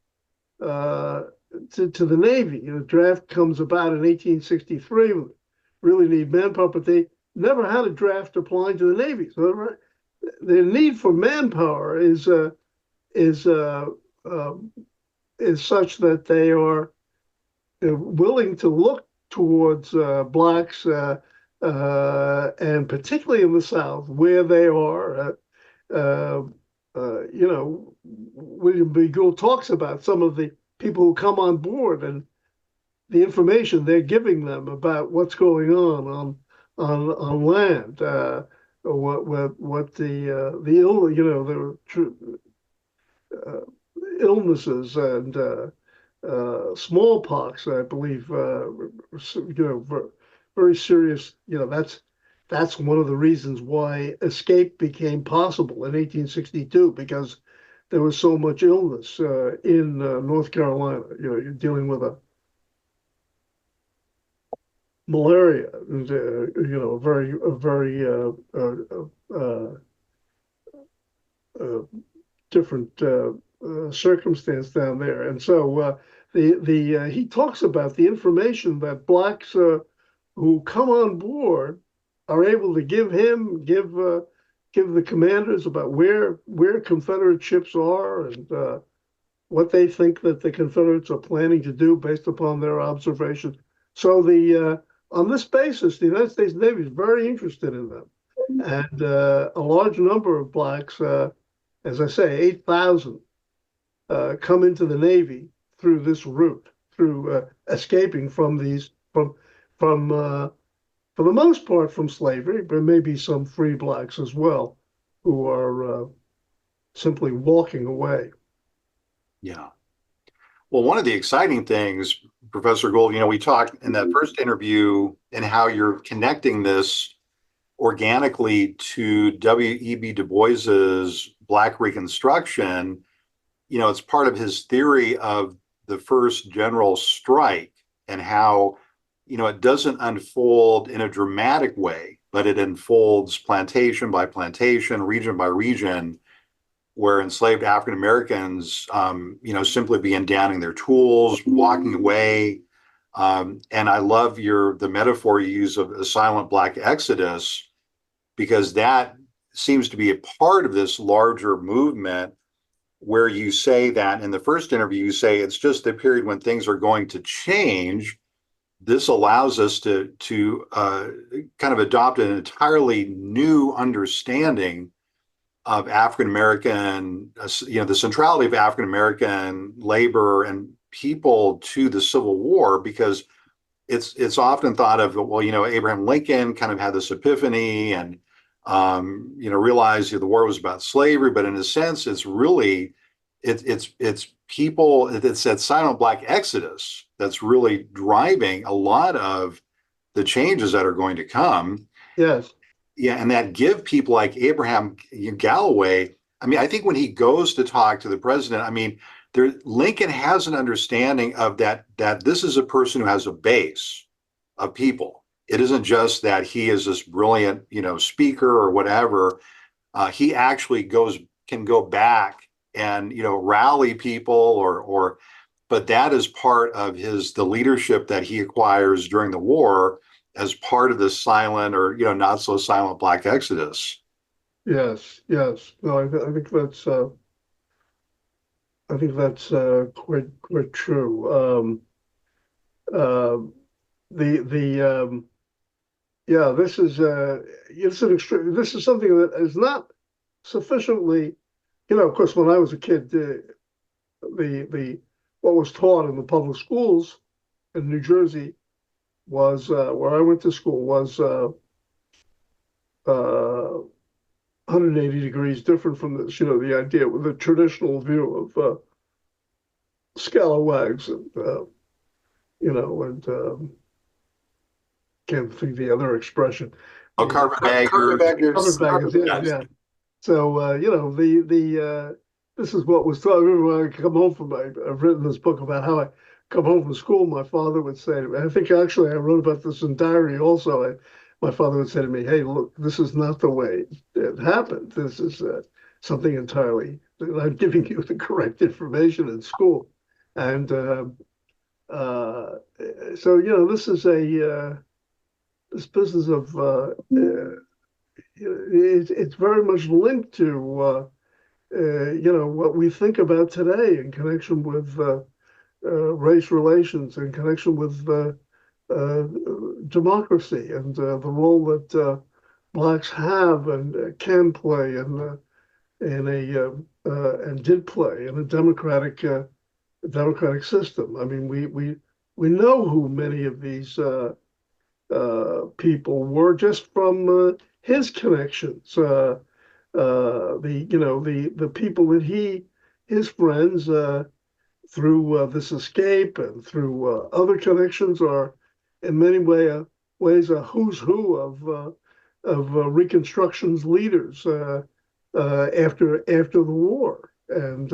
the Navy. The draft comes about in 1863. Really need manpower, but they never had a draft applying to the Navy. So the need for manpower is such that they are willing to look towards blacks, and particularly in the South, where they are. William B. Gould talks about some of the people who come on board and the information they're giving them about what's going on land, what the illnesses and smallpox, I believe, very serious. That's one of the reasons why escape became possible in 1862, because there was so much illness in North Carolina. You're dealing with a malaria, and a very different circumstance down there. And so he talks about the information that blacks who come on board are able to give the commanders about where Confederate ships are, and what they think that the Confederates are planning to do based upon their observations. So on this basis, the United States Navy is very interested in them, and a large number of blacks, as I say, 8,000, come into the Navy through this route, through escaping from for the most part from slavery, but maybe some free blacks as well, who are simply walking away. Yeah. Well, one of the exciting things, Professor Gould, we talked in that first interview and how you're connecting this organically to W.E.B. Du Bois's Black Reconstruction. It's part of his theory of the first general strike, and how, it doesn't unfold in a dramatic way, but it unfolds plantation by plantation, region by region, where enslaved African Americans, simply began downing their tools, walking away. And I love the metaphor you use of a silent black exodus, because that seems to be a part of this larger movement, where you say that in the first interview, you say it's just the period when things are going to change. This allows us to kind of adopt an entirely new understanding of African American, the centrality of African American labor and people to the Civil War, because it's often thought of, Abraham Lincoln kind of had this epiphany and realized the war was about slavery, but in a sense, it's really it's people, it's that silent black exodus that's really driving a lot of the changes that are going to come. Yes. Yeah, and that give people like Abraham Galloway. I mean, I think when he goes to talk to the president, I mean, Lincoln has an understanding of that this is a person who has a base of people. It isn't just that he is this brilliant, speaker or whatever. He actually can go back and rally people but that is part of the leadership that he acquires during the war as part of this silent or not so silent black exodus. Yes. Yes. No, I think that's quite true. Uh, the yeah, this is something that is not sufficiently, of course, when I was a kid, the what was taught in the public schools in New Jersey was where I went to school was 180 degrees different from this, the idea with the traditional view of scalawags and and can't think of the other expression. Oh, carpetbaggers. Carpetbaggers, yeah. So this is what was taught. I remember when I come home I've written this book about how I come home from school. My father would say to me, I think actually I wrote about this in diary also. My father would say to me, "Hey, look, this is not the way it happened. This is something entirely. I'm giving you the correct information in school." And so this is this business of it's very much linked to what we think about today in connection with race relations, in connection with democracy, and the role that blacks have and can play and did play in a democratic system. I mean, we know who many of these people were just from his connections. The people that his friends through this escape and through other connections are in many ways a who's who of Reconstruction's leaders after the war. And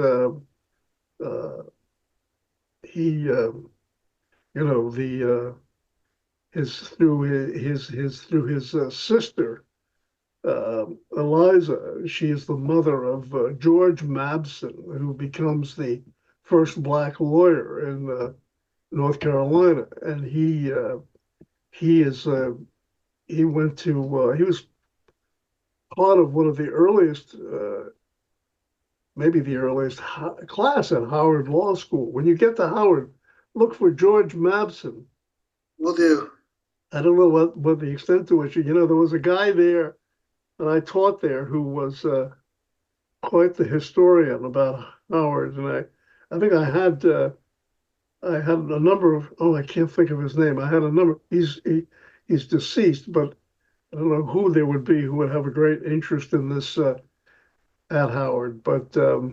he through his sister Eliza. She is the mother of George Mabson, who becomes the first black lawyer in North Carolina, and he was part of one of the earliest, maybe the earliest class at Howard Law School. When you get to Howard, look for George Mabson. Will do. I don't know what the extent to which, there was a guy there that I taught there who was quite the historian about Howard, and I think I had a number of, I can't think of his name. I had a number. He's deceased, but I don't know who there would be who would have a great interest in this at Howard. But there's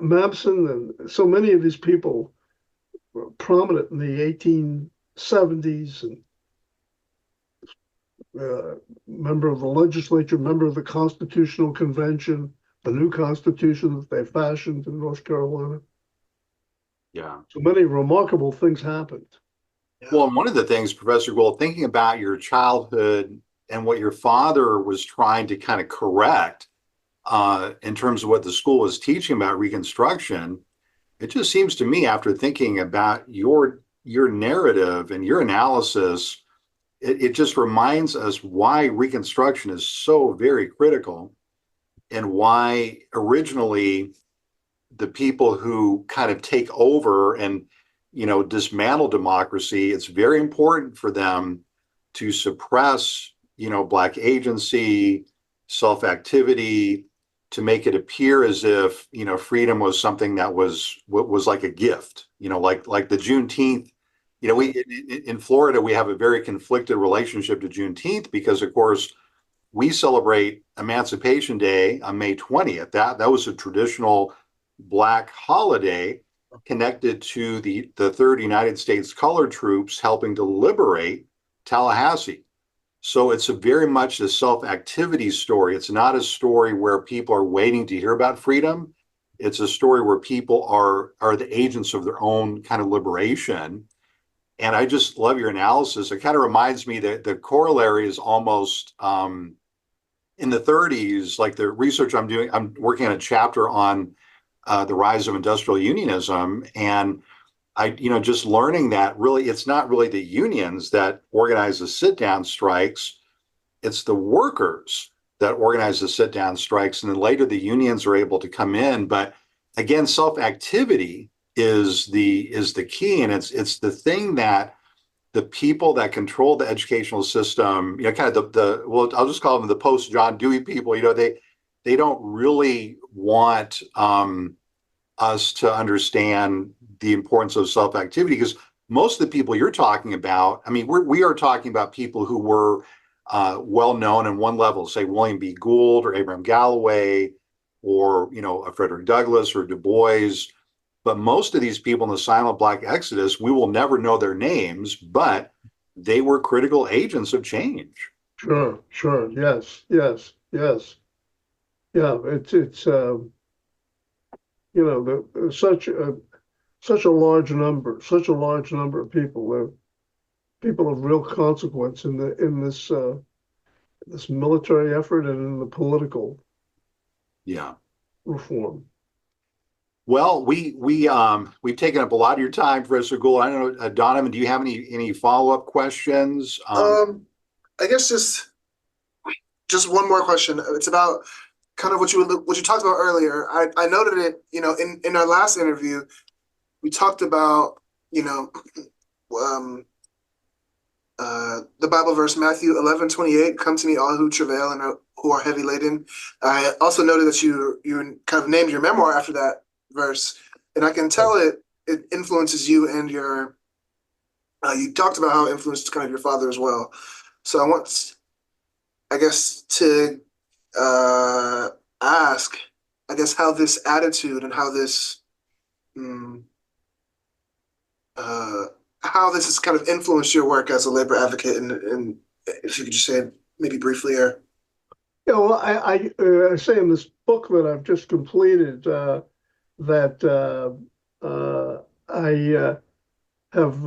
Mabson and so many of these people were prominent in the 1870s and member of the legislature, member of the Constitutional Convention, the new Constitution that they fashioned in North Carolina. Yeah. So many remarkable things happened. Well, and one of the things, Professor Gould, thinking about your childhood and what your father was trying to kind of correct in terms of what the school was teaching about Reconstruction, it just seems to me, after thinking about your narrative and your analysis, it just reminds us why Reconstruction is so very critical and why originally the people who kind of take over and dismantle democracy, it's very important for them to suppress black agency, self-activity, to make it appear as if freedom was something that was like a gift, like the Juneteenth in Florida, we have a very conflicted relationship to Juneteenth because, of course, we celebrate Emancipation Day on May 20th. That was a traditional Black holiday connected to the Third United States Colored Troops helping to liberate Tallahassee. So it's very much a self-activity story. It's not a story where people are waiting to hear about freedom. It's a story where people are the agents of their own kind of liberation. And I just love your analysis. It kind of reminds me that the corollary is almost in the 30s, like the research I'm doing, I'm working on a chapter on the rise of industrial unionism. And just learning that really, it's not really the unions that organize the sit-down strikes. It's the workers that organize the sit-down strikes. And then later the unions are able to come in. But again, self-activity is the key. And it's the thing that the people that control the educational system, kind of well, I'll just call them the post John Dewey people, they don't really want us to understand the importance of self-activity, because most of the people you're talking about, I mean, we are talking about people who were well known in one level, say William B. Gould or Abraham Galloway or Frederick Douglass or Du Bois. But most of these people in the silent Black exodus, we will never know their names, but they were critical agents of change. Sure. Yes. Yeah, it's such a large number of people, people of real consequence in this military effort and in the political reform. Well, we've taken up a lot of your time, Professor Gould. I don't know, Donovan, do you have any follow-up questions? I guess just one more question. It's about kind of what you talked about earlier. I noted it, in our last interview, we talked about, the Bible verse, Matthew 11:28, come to me all who travail and who are heavy laden. I also noted that you kind of named your memoir after that verse, and I can tell it influences you and your, you talked about how it influenced kind of your father as well. So I want, I guess, to ask, I guess, how this attitude and how this has kind of influenced your work as a labor advocate, and if you could just say it maybe briefly or. Yeah, well, I say in this book that I've just completed that I have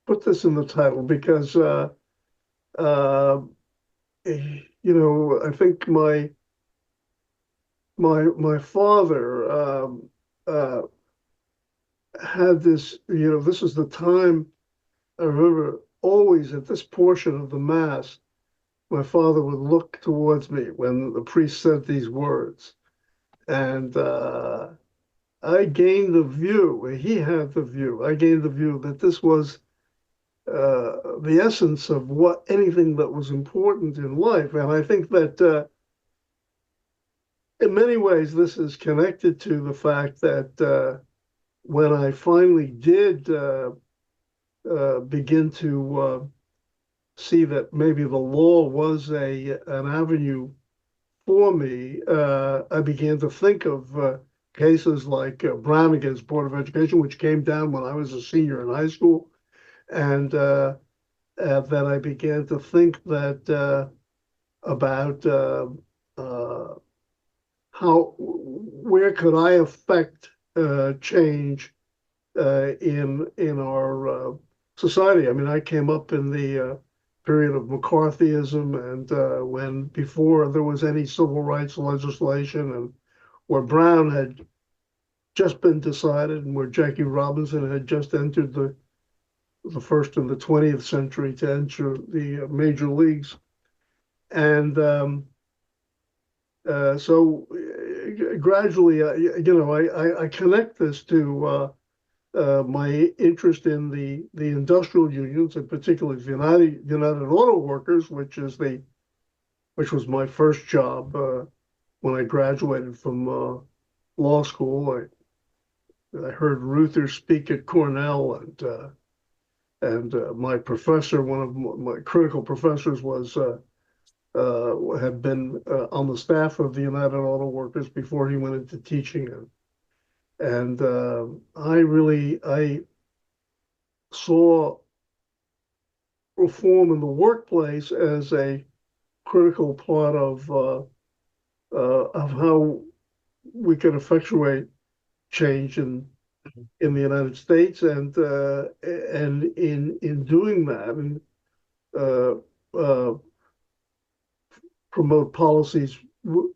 put this in the title because I think my father had this, this is the time I remember always at this portion of the Mass, my father would look towards me when the priest said these words. And I gained the view, he had the view, I gained the view that this was the essence of anything that was important in life. And I think that in many ways, this is connected to the fact that when I finally did begin to see that maybe the law was an avenue for me, I began to think of cases like Brown against Board of Education, which came down when I was a senior in high school. And that I began to think that about where could I affect change in our society. I mean, I came up in the period of McCarthyism, and when before there was any civil rights legislation, and where Brown had just been decided, and where Jackie Robinson had just entered the first in the 20th century to enter the major leagues. And so gradually, I connect this to my interest in the industrial unions, and particularly the United Auto Workers, which was my first job when I graduated from law school. I heard Ruther speak at Cornell, and my professor, one of my critical professors, had been on the staff of the United Auto Workers before he went into teaching. And I saw reform in the workplace as a critical part of how we can effectuate change in the United States, and in doing that, and promote policies who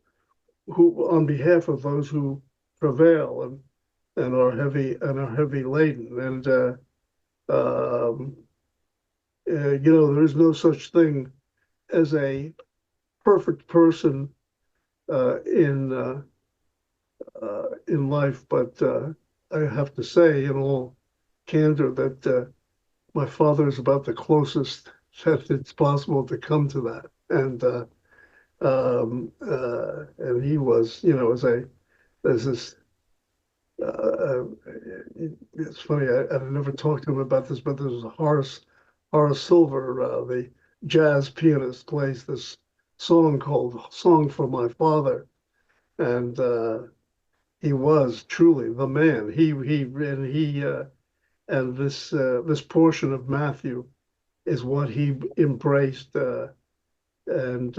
on behalf of those who prevail and are heavy laden. And there is no such thing as a perfect person in life, but I have to say, in all candor, that my father is about the closest that it's possible to come to that. And he was, as this. It's funny. I never talked to him about this, but there's Horace Silver, the jazz pianist, plays this song called "Song for My Father," and he was truly the man. And this portion of Matthew is what he embraced, and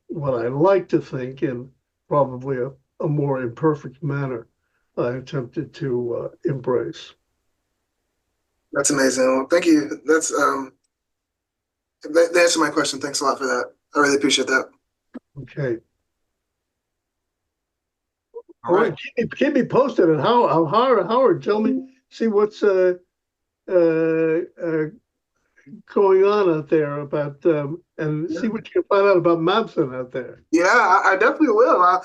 what I like to think, in probably a more imperfect manner, I attempted to embrace. That's amazing. Well, thank you. That's that answered my question. Thanks a lot for that. I really appreciate that. Okay. All right. Keep me posted on Howard. Tell me, see what's going on out there about, and see what you can find out about Mabson out there. Yeah, I definitely will. I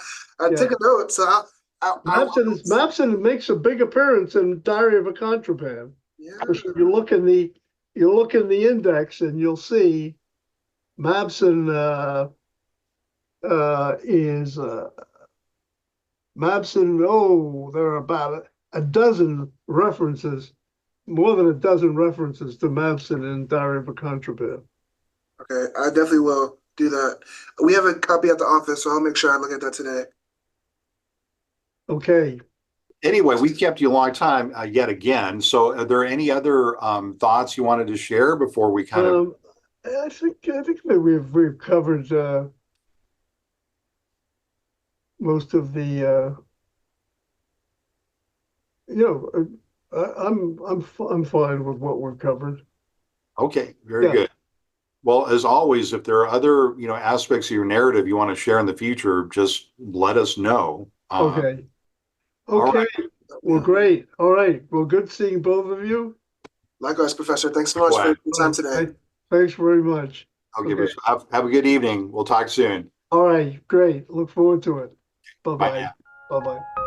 took a note. So Mabson makes a big appearance in Diary of a Contraband. Yeah. You look in the index and you'll see Mabson is Mabson. Oh, there are about a dozen references, more than a dozen references to Mabson in Diary of a Contraband. Okay, I definitely will do that. We have a copy at the office, so I'll make sure I look at that today. Okay. Anyway, we've kept you a long time yet again. So are there any other thoughts you wanted to share before we kind of? I think that we've covered most of the. I'm fine with what we've covered. Okay, very good. Well, as always, if there are other aspects of your narrative you want to share in the future, just let us know. Okay. Right. Well, great. All right. Well, good seeing both of you. Likewise, Professor. Thanks so much for your time today. Thanks very much. Okay. Have a good evening. We'll talk soon. All right. Great. Look forward to it. Bye-bye. Bye now. Bye-bye.